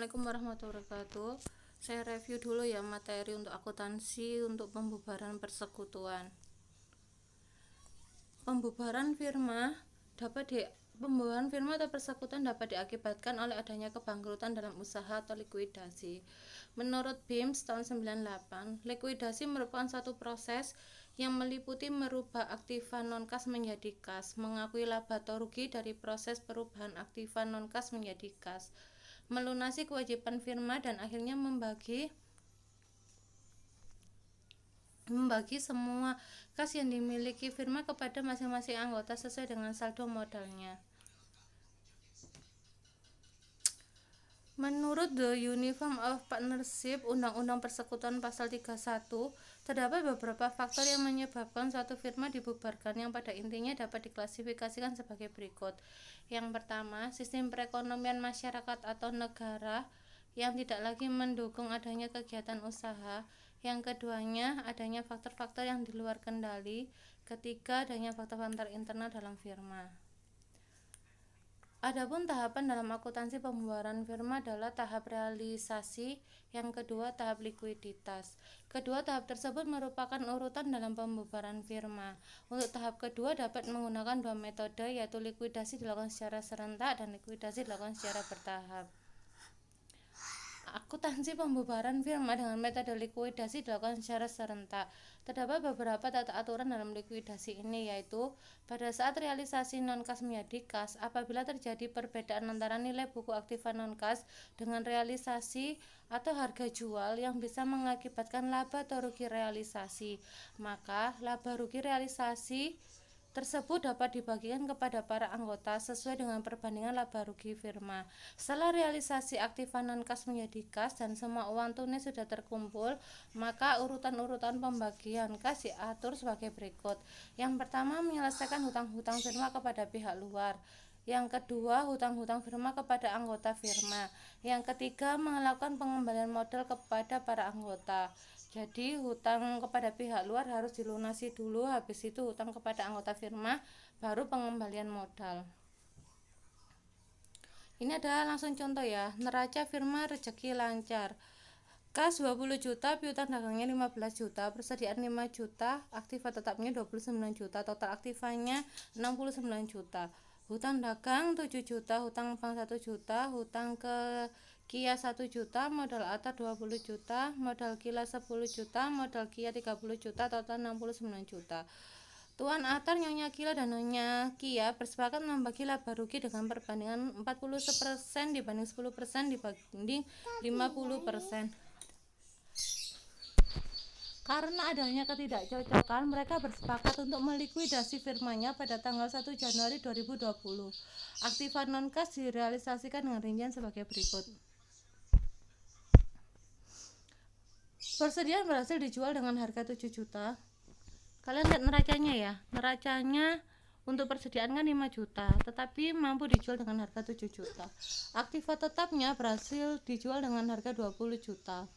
Assalamualaikum warahmatullahi wabarakatuh. Saya review dulu ya materi untuk akuntansi untuk pembubaran persekutuan. Pembubaran firma atau persekutuan dapat diakibatkan oleh adanya kebangkrutan dalam usaha atau likuidasi. Menurut BIMS tahun 98, likuidasi merupakan satu proses yang meliputi merubah aktiva non-kas menjadi kas, mengakui laba atau rugi dari proses perubahan aktiva non-kas menjadi kas, melunasi kewajiban firma, dan akhirnya membagi semua kas yang dimiliki firma kepada masing-masing anggota sesuai dengan saldo modalnya. Menurut The Uniform of Partnership Undang-Undang Persekutuan Pasal 31, terdapat beberapa faktor yang menyebabkan suatu firma dibubarkan yang pada intinya dapat diklasifikasikan sebagai berikut. Yang pertama, sistem perekonomian masyarakat atau negara yang tidak lagi mendukung adanya kegiatan usaha. Yang keduanya, adanya faktor-faktor yang di luar kendali. Ketiga, adanya faktor-faktor internal dalam firma. Adapun tahapan dalam akuntansi pembubaran firma adalah tahap realisasi, yang kedua tahap likuiditas. Kedua tahap tersebut merupakan urutan dalam pembubaran firma. Untuk tahap kedua dapat menggunakan dua metode, yaitu likuidasi dilakukan secara serentak dan likuidasi dilakukan secara bertahap. Akuntansi pembubaran firma dengan metode likuidasi dilakukan secara serentak. Terdapat beberapa tata aturan dalam likuidasi ini, yaitu pada saat realisasi non-kas menjadi kas, apabila terjadi perbedaan antara nilai buku aktiva non-kas dengan realisasi atau harga jual yang bisa mengakibatkan laba atau rugi realisasi, maka laba rugi realisasi tersebut dapat dibagikan kepada para anggota sesuai dengan perbandingan laba rugi firma. Setelah realisasi aktiva non-kas menjadi kas dan semua uang tunai sudah terkumpul, maka urutan-urutan pembagian kas diatur sebagai berikut. Yang pertama, menyelesaikan hutang-hutang firma kepada pihak luar. Yang kedua, hutang-hutang firma kepada anggota firma. Yang ketiga, melakukan pengembalian modal kepada para anggota. Jadi hutang kepada pihak luar harus dilunasi dulu, habis itu hutang kepada anggota firma, baru pengembalian modal. Ini adalah langsung contoh ya. Neraca firma rezeki lancar. Kas 20 juta, piutang dagangnya 15 juta, persediaan 5 juta, aktiva tetapnya 29 juta, total aktivanya 69 juta. Hutang dagang 7 juta, hutang bank 1 juta, hutang ke Kia 1 juta, modal ATAR 20 juta, modal Kila 10 juta, modal Kia 30 juta, total 69 juta. Tuan ATAR, Nyonya Kila, dan Nyonya Kia bersepakat membagi laba rugi dengan perbandingan 40% dibanding 10% dibanding 50%. Karena adanya ketidakcocokan, mereka bersepakat untuk melikuidasi firmanya pada tanggal 1 Januari 2020. Aktiva non-kas direalisasikan dengan rincian sebagai berikut. Persediaan berhasil dijual dengan harga 7 juta. Kalian lihat neracanya ya. Neracanya untuk persediaan kan 5 juta, tetapi mampu dijual dengan harga 7 juta. Aktiva tetapnya berhasil dijual dengan harga 20 juta.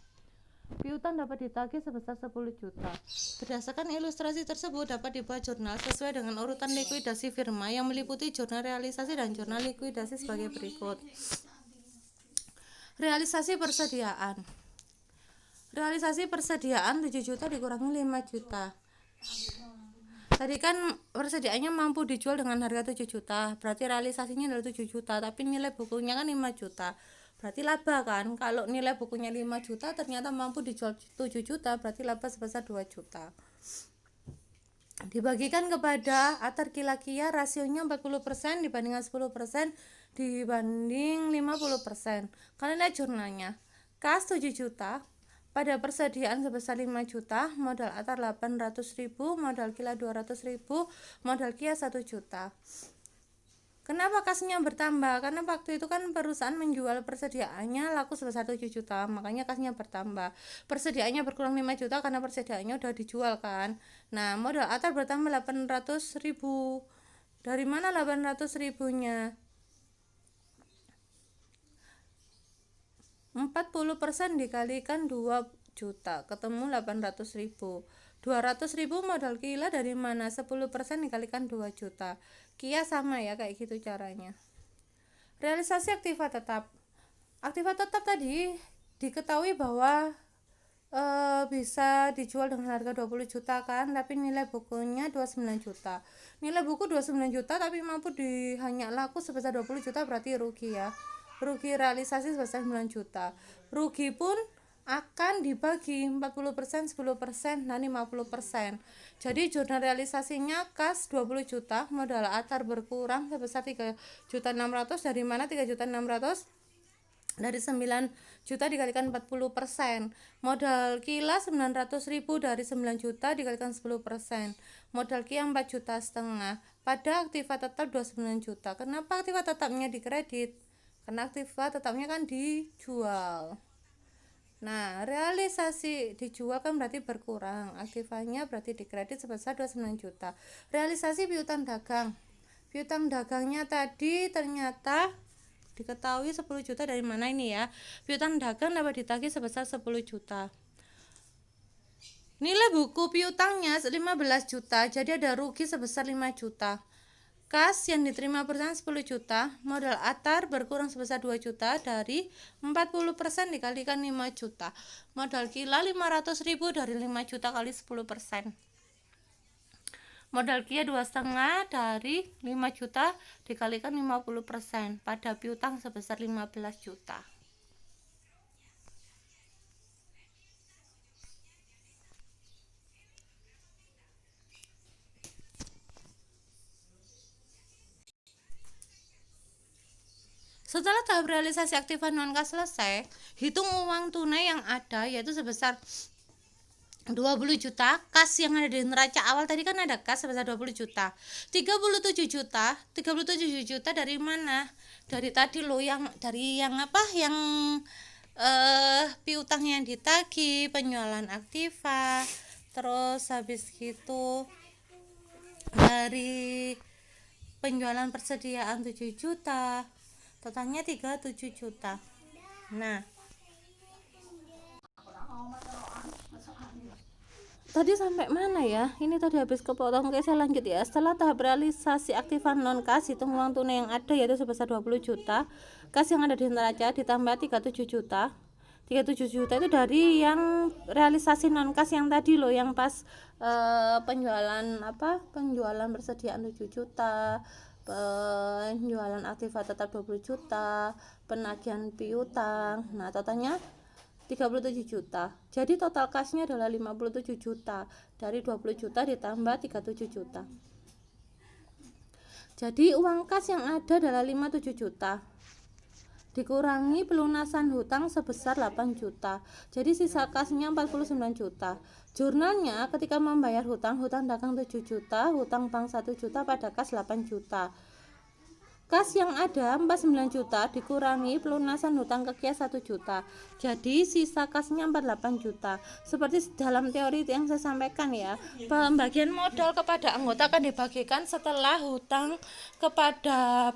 Piutang dapat ditagih sebesar 10 juta. Berdasarkan ilustrasi tersebut dapat dibuat jurnal sesuai dengan urutan likuidasi firma yang meliputi jurnal realisasi dan jurnal likuidasi sebagai berikut. Realisasi persediaan. Realisasi persediaan 7 juta dikurangi 5 juta. Tadi kan persediaannya mampu dijual dengan harga 7 juta, berarti realisasinya adalah 7 juta, tapi nilai bukunya kan 5 juta. Berarti laba kan? Kalau nilai bukunya 5 juta ternyata mampu dijual 7 juta, berarti laba sebesar 2 juta. Dibagikan kepada ATAR Kila Kia, rasionya 40% dibandingkan 10% dibanding 50%. Kalian lihat jurnalnya. Kas 7 juta, pada persediaan sebesar 5 juta, modal ATAR 800.000, modal Kila 200.000, modal Kia 1 juta. Kenapa kasnya bertambah? Karena waktu itu kan perusahaan menjual persediaannya laku sebesar 7 juta, makanya kasnya bertambah. Persediaannya berkurang 5 juta karena persediaannya udah dijual kan. Nah, modal ATAR bertambah 800.000. Dari mana 800.000-nya? 40% dikalikan 2 juta, ketemu 800.000. 200.000 modal Kila dari mana? 10% dikalikan 2 juta. Kia sama ya, kayak gitu caranya. Realisasi aktiva tetap. Aktiva tetap tadi diketahui bahwa bisa dijual dengan harga 20 juta kan, tapi nilai bukunya 29 juta. Nilai buku 29 juta tapi mampu hanya laku sebesar 20 juta, berarti rugi ya. Rugi realisasi sebesar 9 juta. Rugi pun akan dibagi 40%, 10%, dan 50%. Jadi jurnal realisasinya kas 20 juta, modal atar berkurang sebesar 3.600.000, dari mana 3.600.000 dari 9 juta dikalikan 40%. Modal kila 900.000 dari 9 juta dikalikan 10%. Modal kia 4,5 juta. Pada aktiva tetap 29 juta. Kenapa aktiva tetapnya dikredit? Karena aktiva tetapnya kan dijual. Nah, realisasi dijual kan berarti berkurang. Aktivanya berarti dikredit sebesar 29 juta. Realisasi piutang dagang. Piutang dagangnya tadi ternyata diketahui 10 juta, dari mana ini ya? Piutang dagang dapat ditagih sebesar 10 juta. Nilai buku piutangnya 15 juta, jadi ada rugi sebesar 5 juta. Kas yang diterima perusahaan 10 juta, modal atar berkurang sebesar 2 juta, dari 40% dikalikan 5 juta. Modal kila 500.000 dari 5 juta kali 10%. Modal kia 2,5 dari 5 juta dikalikan 50% pada piutang sebesar 15 juta. Setelah tahap realisasi aktiva non kas selesai, hitung uang tunai yang ada, yaitu sebesar 20 juta. Kas yang ada di neraca awal tadi kan ada kas sebesar 20 juta. 37 juta. 37 juta dari mana? Dari tadi lo yang piutang yang ditagih, penjualan aktiva, terus habis gitu dari penjualan persediaan 7 juta. Totalnya 37 juta. Nah, tadi sampai mana ya? Ini tadi habis kepotong. Oke, saya lanjut ya. Setelah tahap realisasi aktiva non kas, hitung uang tunai yang ada yaitu sebesar 20 juta. Kas yang ada di neraca ditambah 37 juta. 37 juta itu dari yang realisasi non kas yang tadi loh, yang pas penjualan persediaan 7 juta, penjualan aktiva tetap 20 juta, penagihan piutang. Nah, totalnya 37 juta. Jadi total kasnya adalah 57 juta. Dari 20 juta ditambah 37 juta. Jadi uang kas yang ada adalah 57 juta. Dikurangi pelunasan hutang sebesar 8 juta. Jadi sisa kasnya 49 juta. Jurnalnya ketika membayar hutang dagang 7 juta, hutang bank 1 juta, pada kas 8 juta. Kas yang ada 49 juta dikurangi pelunasan hutang ke Kia 1 juta. Jadi sisa kasnya 48 juta. Seperti dalam teori yang saya sampaikan ya, pembagian modal kepada anggota akan dibagikan setelah hutang kepada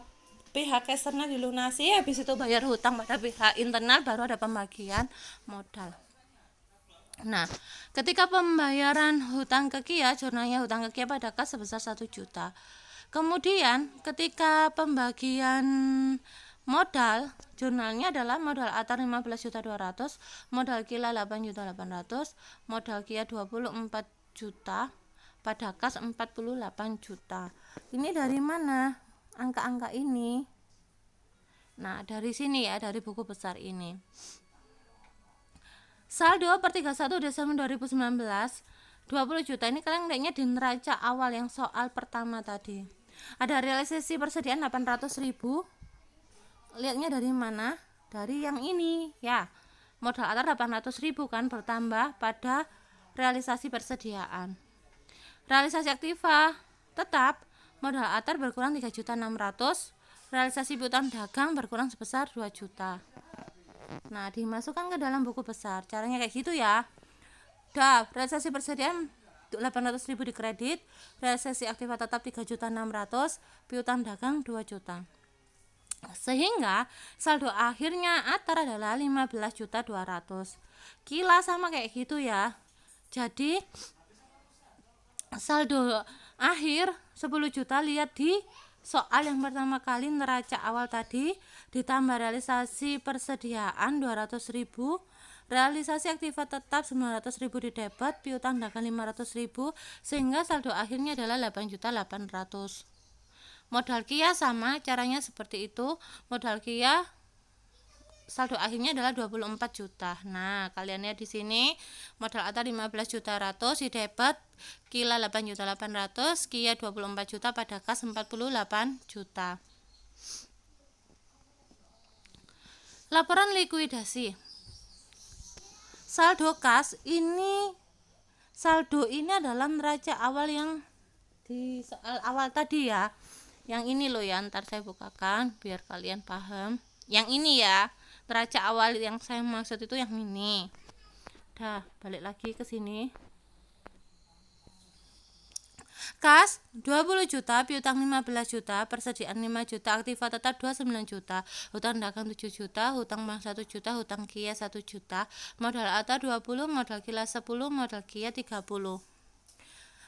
pihak eksternal dilunasi, habis itu bayar hutang pada pihak internal, baru ada pembagian modal. Nah, ketika pembayaran hutang ke Kia, jurnalnya hutang ke Kia pada kas sebesar 1 juta. Kemudian ketika pembagian modal, jurnalnya adalah modal atar 15.200.000, modal kila 8.800.000, modal Kia 24 juta, pada kas 48 juta. Ini dari mana angka-angka ini? Nah, dari sini ya, dari buku besar ini. Saldo per 31 Desember 2019 20 juta. Ini kalian lihatnya di neraca awal yang soal pertama tadi. Ada realisasi persediaan 800.000. Lihatnya dari mana? Dari yang ini ya. Modal atar 800.000 kan bertambah pada realisasi persediaan. Realisasi aktiva tetap, modal atar berkurang 3.600.000. Realisasi piutang dagang berkurang sebesar 2 juta. Nah, dimasukkan ke dalam buku besar. Caranya kayak gitu ya. Realisasi persediaan 800.000 dikredit, realisasi aktiva tetap 3.600.000, piutang dagang 2 juta. Sehingga saldo akhirnya atar adalah 15.200.000. Kila sama kayak gitu ya. Jadi saldo akhir 10 juta, lihat di soal yang pertama kali neraca awal tadi, ditambah realisasi persediaan 200.000, realisasi aktiva tetap 900.000 di debit, piutang dagang 500.000, sehingga saldo akhirnya adalah 8.800.000. Modal Kia sama, caranya seperti itu. Modal Kia saldo akhirnya adalah 24 juta. Nah, kalian lihat di sini modal ATA 15.100.000 di debit, Kia 8.800.000, Kia 24 juta, pada kas 48 juta. Laporan likuidasi. Saldo kas ini, saldo ini adalah neraca awal yang di soal awal tadi ya. Yang ini loh ya, ntar saya bukakan biar kalian paham. Yang ini ya, neraca awal yang saya maksud itu yang ini. Dah, balik lagi ke sini. Kas 20 juta, piutang 15 juta, persediaan 5 juta, aktiva tetap 29 juta, hutang dagang 7 juta, hutang bank 1 juta, hutang Kia 1 juta, modal ATA 20, modal Kia 10, modal Kia 30.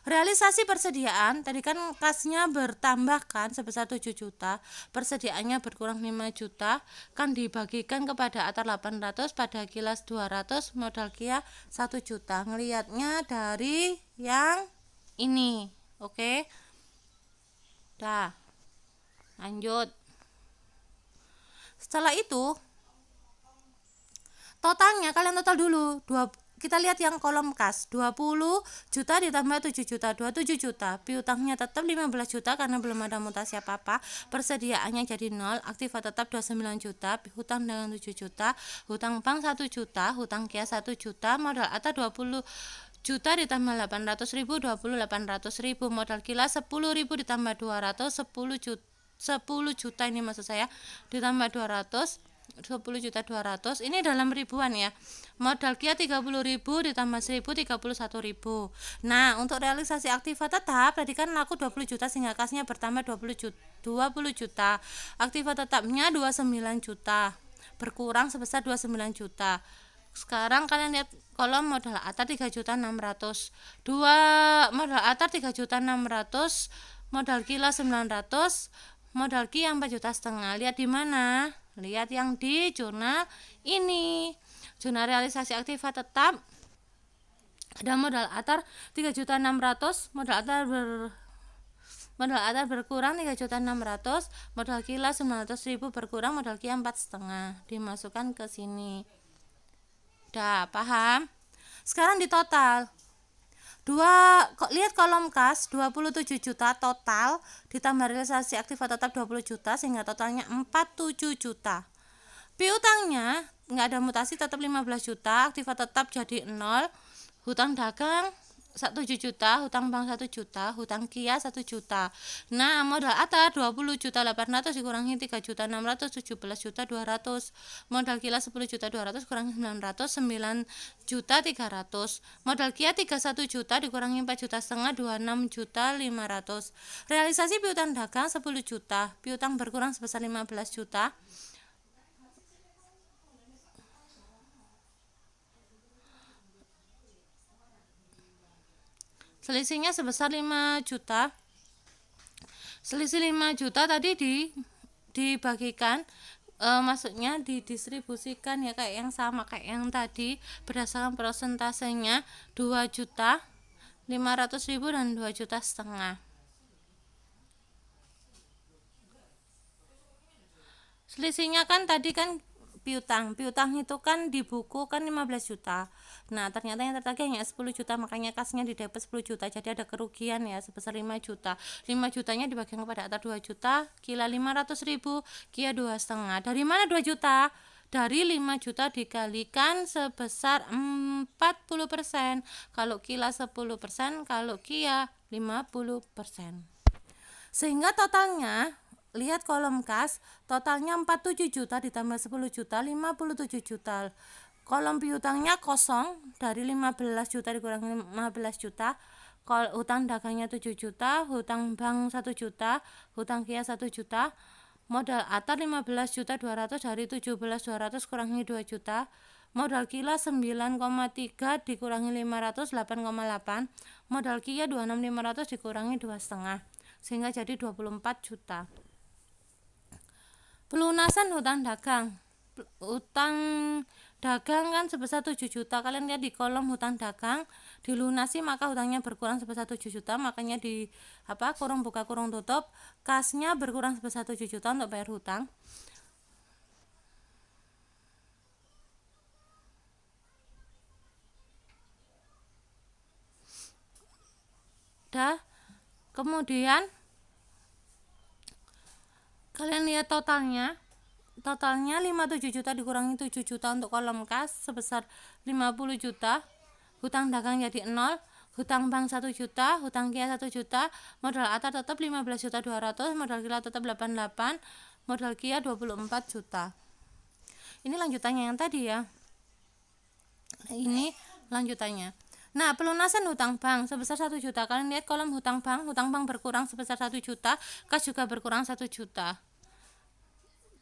Realisasi persediaan, tadi kan kasnya bertambah kan sebesar 7 juta, persediaannya berkurang 5 juta, kan dibagikan kepada ATA 800, pada Kilas 200, modal Kia 1 juta. Ngelihatnya dari yang ini, oke? Dah, lanjut. Setelah itu, totalnya kalian total dulu. Kita lihat yang kolom kas, 20 juta ditambah 7 juta, 27 juta. Piutangnya tetap 15 juta karena belum ada mutasi apa-apa. Persediaannya jadi 0, aktiva tetap 29 juta, hutang dagang 7 juta, hutang bank 1 juta, hutang Kia 1 juta, modal ATA 20 juta ditambah 800.000, 800.000, modal Kilas 10.000 ditambah 200, 10 juta ini maksud saya, ditambah 200, 10.200.000, ini dalam ribuan ya. Modal Kia 30.000 ditambah 1.000, 31.000. Nah, untuk realisasi aktiva tetap tadi kan laku 20 juta sehingga kasnya bertambah 20 juta. Aktiva tetapnya 29 juta, berkurang sebesar 29 juta. Sekarang kalian lihat kolom modal ATA 3.600.000, modal ATA 3.600.000, modal Kila 900, modal Kia 4,5 juta. Lihat di mana? Lihat yang di jurnal ini. Jurnal realisasi aktiva tetap ada modal ATAR 3.600.000, modal ATAR berkurang 3.600.000, modal Kila 900.000 berkurang, modal Kia 4,5 dimasukkan ke sini. Udah paham? Sekarang di total. Lihat kolom kas 27 juta total ditambah realisasi aktiva tetap 20 juta sehingga totalnya 47 juta. Piutangnya nggak ada mutasi tetap 15 juta, aktiva tetap jadi 0, hutang dagang 1 juta, hutang bank 1 juta, hutang Kia 1 juta. Nah, modal ATA 20.800.000 dikurangi 3.600, 17.200. Modal Kila 10.200 kurangi 900, 9.300. Modal Kia 31 juta dikurangi 4,5 juta, 26.500. Realisasi piutang dagang 10 juta, piutang berkurang sebesar 15 juta. Selisihnya sebesar 5 juta. Selisih 5 juta tadi dibagikan, maksudnya didistribusikan ya kayak yang sama kayak yang tadi berdasarkan persentasenya 2.500.000 dan 2,5 juta. Selisihnya kan tadi kan piutang itu kan di buku kan 15 juta. Nah, ternyata yang tertagih hanya 10 juta, makanya kasnya di debit 10 juta. Jadi ada kerugian ya sebesar 5 juta. 5 jutanya dibagikan kepada ATA 2 juta, Kila 500.000, Kia 2,5. Dari mana 2 juta? Dari 5 juta dikalikan sebesar 40%. Kalau Kila 10%, kalau Kia 50%. Sehingga totalnya, lihat kolom kas, totalnya 47 juta ditambah 10 juta, 57 juta. Kolom piutangnya kosong, dari 15 juta dikurangi 15 juta. Hutang dagangnya 7 juta, hutang bank 1 juta, hutang Kia 1 juta. Modal ATAR 15.200 dari 17.200 kurangi 2 juta. Modal Kila 9,3 dikurangi 500, 8,8. Modal Kia 26.500 dikurangi 2,5, sehingga jadi 24 juta. Pelunasan hutang dagang. Hutang dagang kan sebesar 7 juta. Kalian lihat di kolom hutang dagang dilunasi maka hutangnya berkurang sebesar 7 juta, makanya di kurung buka kurung tutup, kasnya berkurang sebesar 7 juta untuk bayar hutang. Kemudian kalian lihat totalnya 57 juta dikurangi 7 juta untuk kolom kas sebesar 50 juta. Hutang dagang jadi 0, hutang bank 1 juta, hutang Kia 1 juta, modal ATAR tetap 15 juta 200, modal Kila tetap 88, modal Kia 24 juta. Ini lanjutannya yang tadi ya. Ini lanjutannya. Nah, pelunasan hutang bank sebesar 1 juta. Kalian lihat kolom hutang bank berkurang sebesar 1 juta, kas juga berkurang 1 juta.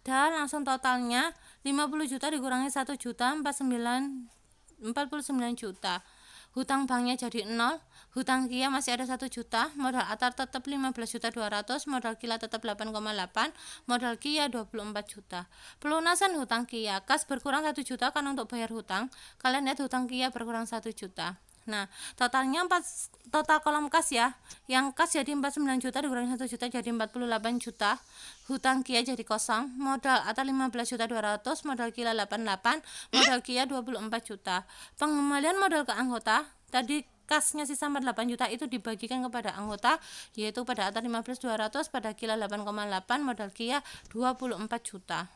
Dan langsung totalnya 50 juta dikurangi 1 juta 49 juta. Hutang banknya jadi 0, hutang Kia masih ada 1 juta, modal ATAR tetap 15 juta 200, modal Kila tetap 8,8, modal Kia 24 juta. Pelunasan hutang Kia, kas berkurang 1 juta karena untuk bayar hutang. Kalian lihat hutang Kia berkurang 1 juta. Nah, totalnya total kolom kas ya. Yang kas jadi 49 juta dikurangi 1 juta jadi 48 juta. Hutang Kia jadi kosong, modal ATAR 15 juta 200, modal Kila 88, modal Kia 24 juta. Pengembalian modal ke anggota, tadi kasnya sisa 48 juta itu dibagikan kepada anggota, yaitu pada ATAR 15 200, pada Kila 8,8, modal Kia 24 juta.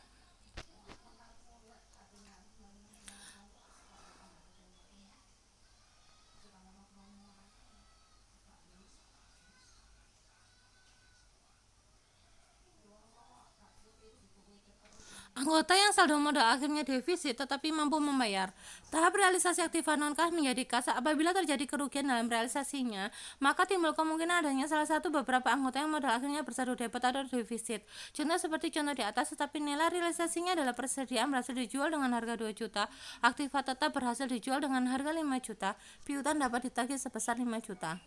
Anggota yang saldo modal akhirnya defisit tetapi mampu membayar. Tahap realisasi aktiva non-kas menjadi kas. Apabila terjadi kerugian dalam realisasinya, maka timbul kemungkinan adanya salah satu beberapa anggota yang modal akhirnya bersaldo debit atau defisit. Contoh seperti contoh di atas, tetapi nilai realisasinya adalah persediaan berhasil dijual dengan harga 2 juta, aktiva tetap berhasil dijual dengan harga 5 juta, piutang dapat ditagih sebesar 5 juta.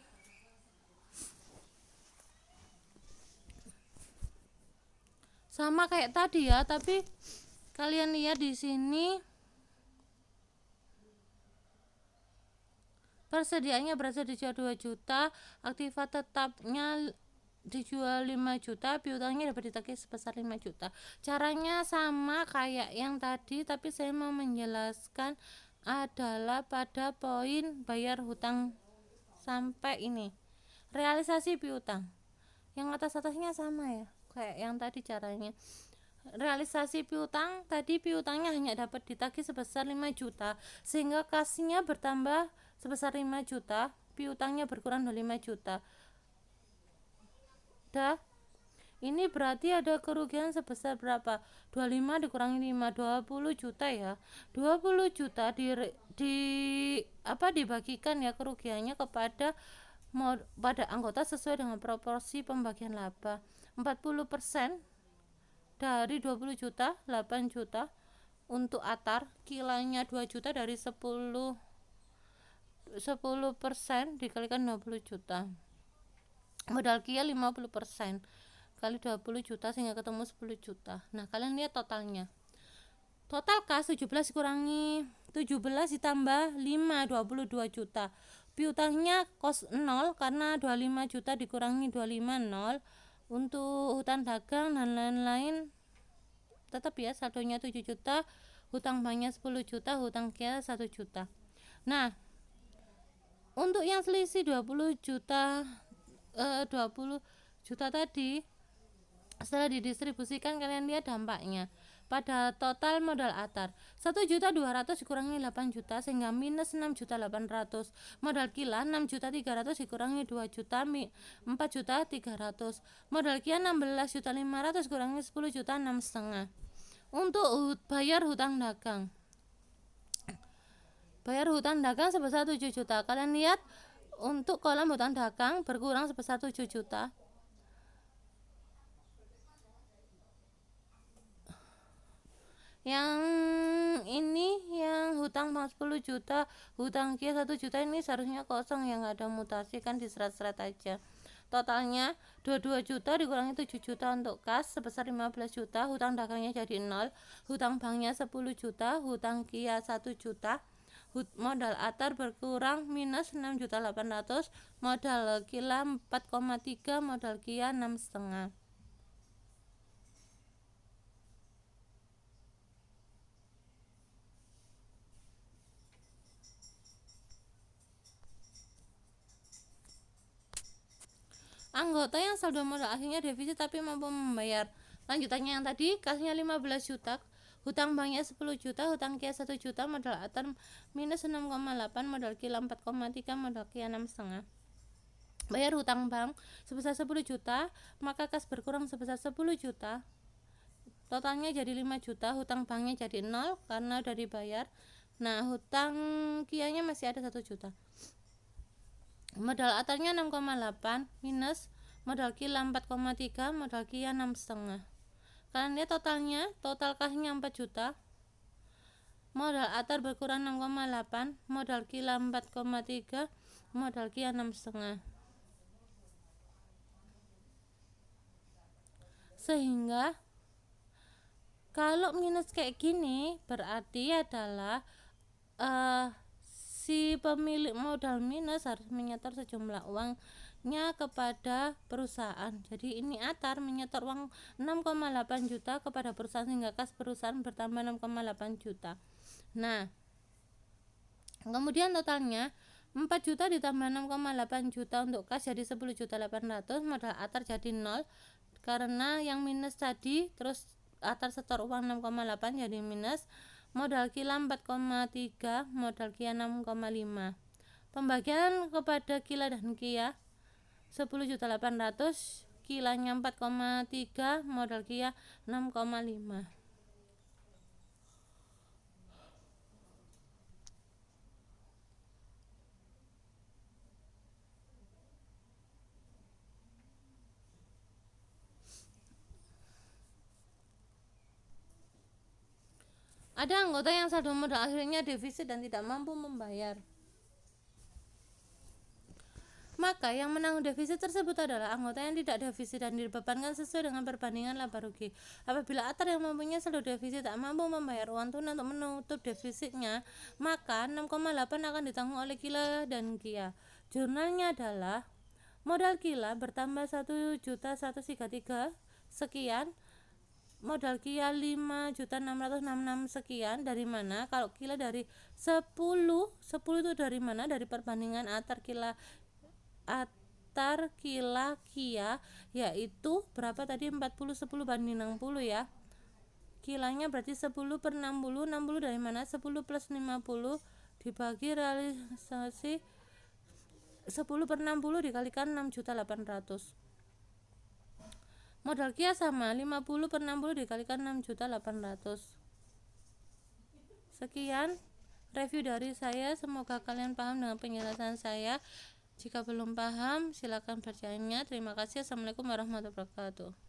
Sama kayak tadi ya, tapi kalian lihat di sini persediaannya berhasil dijual 2 juta, aktiva tetapnya dijual 5 juta, piutangnya dapat ditagih sebesar 5 juta. Caranya sama kayak yang tadi, tapi saya mau menjelaskan adalah pada poin bayar hutang sampai ini. Realisasi piutang. Yang atas-atasnya sama ya, kayak yang tadi caranya. Realisasi piutang, tadi piutangnya hanya dapat ditagih sebesar 5 juta, sehingga kasnya bertambah sebesar 5 juta, piutangnya berkurang 5 juta. Ini berarti ada kerugian sebesar berapa? 25 dikurangi 5, 20 juta ya. 20 juta dibagikan ya kerugiannya kepada anggota sesuai dengan proporsi pembagian laba. 40% dari 20 juta 8 juta untuk ATAR, Kilanya 2 juta dari 10% dikalikan 20 juta, modal Kia 50% kali 20 juta sehingga ketemu 10 juta. Nah, kalian lihat totalnya. Total kas 17 kurangi 17 ditambah 5 22 juta. Piutangnya kos 0 karena 25 juta dikurangi 25 0. Untuk hutang dagang dan lain-lain tetap ya saldonya 7 juta, hutang banknya 10 juta, hutang Kia 1 juta. Nah, untuk yang selisih 20 juta 20 juta tadi setelah didistribusikan, kalian lihat dampaknya pada total modal ATAR 1.200.000 dikurangi 8 juta sehingga minus 6.800.000. Modal Kila 6.300.000 dikurangi 2 juta 4.300.000. Modal Kia 16.500.000 dikurangi 10 juta 6,5. Untuk bayar hutang dagang, sebesar 7 juta. Kalian lihat untuk kolom hutang dagang berkurang sebesar 7 juta. Yang ini yang hutang 10 juta, hutang Kia 1 juta ini seharusnya kosong, yang nggak ada mutasi kan, diseret-seret aja. totalnya 22 juta dikurangi 7 juta untuk kas sebesar 15 juta, hutang dagangnya jadi 0, hutang banknya 10 juta, hutang Kia 1 juta, modal Atar berkurang minus 6.800.000, modal Kila 4,3, modal Kia 6,5. Anggota yang saldo modal akhirnya defisit tapi mampu membayar. Lanjutannya yang tadi, kasnya 15 juta, hutang banknya 10 juta, hutang Kia 1 juta, modal Atar minus 6,8, modal Kila 4,3, modal Kia 6,5. Bayar hutang bank sebesar 10 juta, maka kas berkurang sebesar 10 juta. Totalnya jadi 5 juta, hutang banknya jadi 0 karena udah dibayar. Nah, hutang Kianya masih ada 1 juta. Modal Atarnya 6,8 minus modal Kila 4,3, modal Kia 6,5. Kalian lihat total kasnya 4 juta. Modal Atar berkurang 6,8, modal Kila 4,3, modal Kia 6,5. Sehingga kalau minus kayak gini berarti adalah si pemilik modal minus harus menyetor sejumlah uangnya kepada perusahaan. Jadi ini Atar menyetor uang 6,8 juta kepada perusahaan sehingga kas perusahaan bertambah 6,8 juta. Nah, kemudian totalnya 4 juta ditambah 6,8 juta untuk kas jadi 10.800.000, modal Atar jadi 0 karena yang minus tadi, terus Atar setor uang 6,8 jadi minus. Modal Kila 4,3, modal Kia 6,5. Pembagian kepada Kila dan Kia 10.800.000, Kilanya 4,3, modal Kia 6,5. Ada anggota yang saldo modal akhirnya defisit dan tidak mampu membayar. Maka yang menanggung defisit tersebut adalah anggota yang tidak defisit dan dibebankan sesuai dengan perbandingan laba rugi. Apabila Atar yang mempunyai saldo defisit tak mampu membayar uang tunai untuk menutup defisitnya, maka 6,8 akan ditanggung oleh Kila dan Kia. Jurnalnya adalah modal Kila bertambah 1.133 sekian, modal Kia 5.666 sekian. Dari mana? Kalau Kila dari 10 itu dari mana? Dari perbandingan Atar Kila Kia, yaitu berapa tadi? 40 10 banding 60 ya. Kilanya berarti 10 per 60. 60 dari mana? 10 plus 50 dibagi realisasi 10 per 60 dikalikan 6.800.000. Modal Kia sama 50 per 60 dikalikan 6.800.000. Sekian review dari saya, semoga kalian paham dengan penjelasan saya. Jika belum paham silakan bertanya. Terima kasih. Assalamualaikum warahmatullahi wabarakatuh.